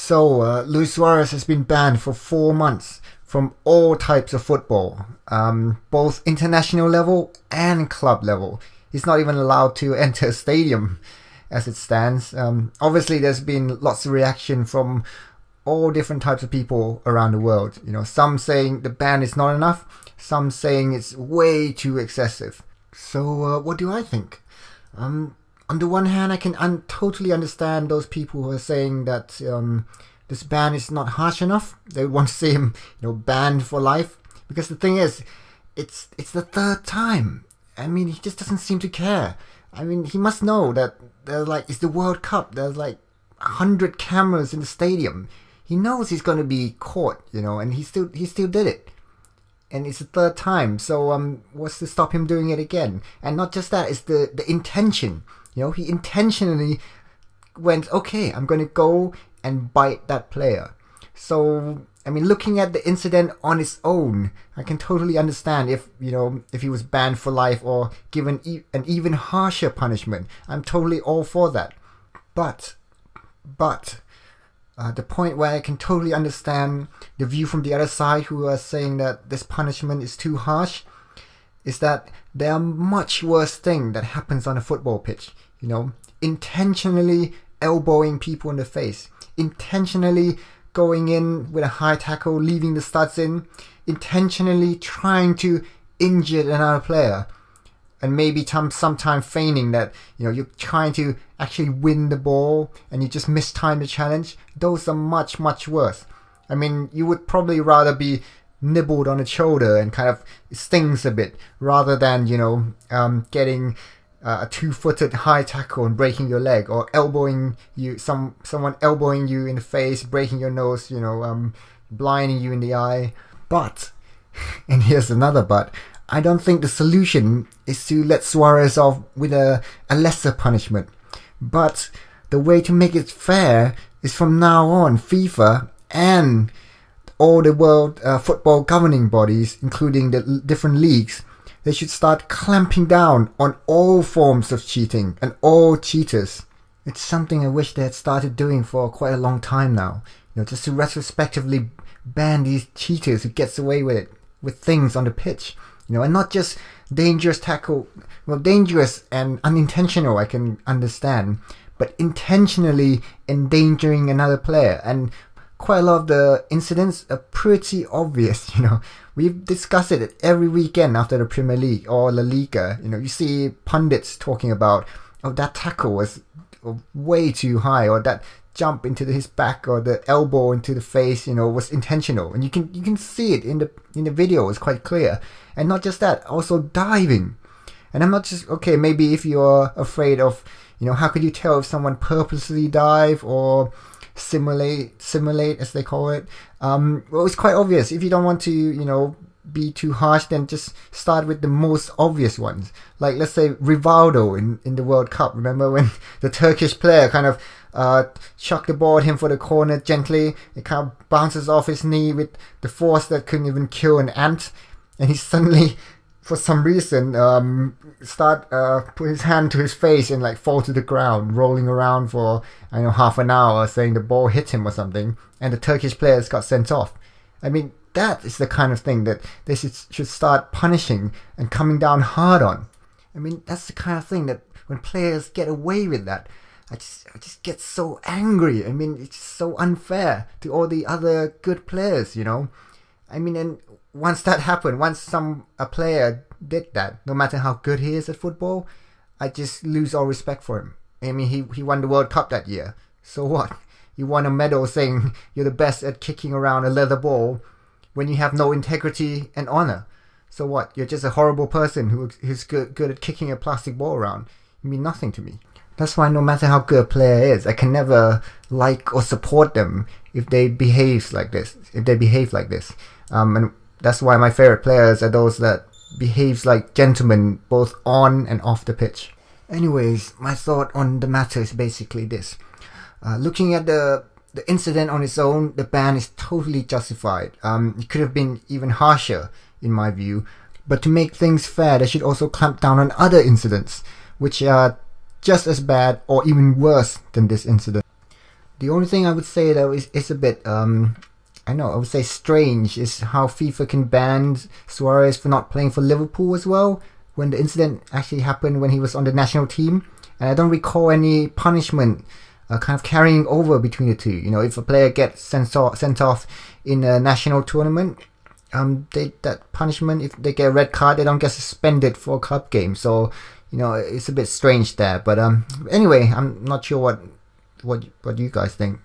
Luis Suarez has been banned for 4 months from all types of football, both international level and club level. He's not even allowed to enter a stadium as it stands. Obviously, there's been lots of reaction from all different types of people around the world. Some saying the ban is not enough, some saying it's way too excessive. What do I think? On the one hand, I can totally understand those people who are saying that this ban is not harsh enough. They want to see him, banned for life. Because the thing is, it's the third time. I mean, he just doesn't seem to care. I mean, he must know that it's the World Cup. There's 100 cameras in the stadium. He knows he's going to be caught, and he still did it. And it's the third time. So what's to stop him doing it again? And not just that, it's the intention. He intentionally went, okay, I'm going to go and bite that player. So, I mean, looking at the incident on its own, I can totally understand if he was banned for life or given an even harsher punishment. I'm totally all for that. But the point where I can totally understand the view from the other side who are saying that this punishment is too harsh is that there are much worse things that happens on a football pitch. Intentionally elbowing people in the face, intentionally going in with a high tackle, leaving the studs in, intentionally trying to injure another player, and maybe sometime feigning that you're trying to actually win the ball and you just mistime the challenge. Those are much worse. I mean, you would probably rather be nibbled on the shoulder and kind of stings a bit rather than getting a two-footed high tackle and breaking your leg, or elbowing you, someone elbowing you in the face, breaking your nose, blinding you in the eye. But, and here's another but, I don't think the solution is to let Suarez off with a lesser punishment. But the way to make it fair is from now on FIFA and all the world football governing bodies, including the different leagues, they should start clamping down on all forms of cheating and all cheaters. It's something I wish they had started doing for quite a long time now. Just to retrospectively ban these cheaters who gets away with it, with things on the pitch. And not just dangerous tackle. Well, dangerous and unintentional I can understand, but intentionally endangering another player. And quite a lot of the incidents are pretty obvious. We've discussed it every weekend after the Premier League or La Liga. You see pundits talking about, that tackle was way too high, or that jump into his back, or the elbow into the face, was intentional. And you can see it in the video. It's quite clear. And not just that, also diving. And I'm not just, okay, maybe if you're afraid of, how could you tell if someone purposely dive or simulate as they call it. Well, it's quite obvious. If you don't want to be too harsh, then just start with the most obvious ones, like let's say Rivaldo in the World Cup. Remember when the Turkish player kind of chucked the ball at him for the corner gently, it kind of bounces off his knee with the force that couldn't even kill an ant, and he suddenly, for some reason, put his hand to his face and fall to the ground, rolling around for half an hour, saying the ball hit him or something, and the Turkish players got sent off. I mean, that is the kind of thing that they should start punishing and coming down hard on. I mean, that's the kind of thing that when players get away with that, I just get so angry. I mean, it's so unfair to all the other good players. I mean, and once that happened, once a player did that, no matter how good he is at football, I just lose all respect for him. I mean, he won the World Cup that year. So what? You won a medal saying you're the best at kicking around a leather ball when you have no integrity and honor. So what? You're just a horrible person who's good at kicking a plastic ball around. You mean nothing to me. That's why no matter how good a player is, I can never like or support them if they behave like this. And that's why my favorite players are those that behaves like gentlemen both on and off the pitch. Anyways, my thought on the matter is basically this. Looking at the incident on its own, the ban is totally justified. It could have been even harsher, in my view. But to make things fair, they should also clamp down on other incidents, which are just as bad or even worse than this incident. The only thing I would say though is a bit I know I would say strange is how FIFA can ban Suarez for not playing for Liverpool as well when the incident actually happened when he was on the national team, and I don't recall any punishment kind of carrying over between the two. You know, if a player gets sent off in a national tournament, that punishment, if they get a red card, they don't get suspended for a club game. So, you know, it's a bit strange there. But anyway, I'm not sure what you guys think.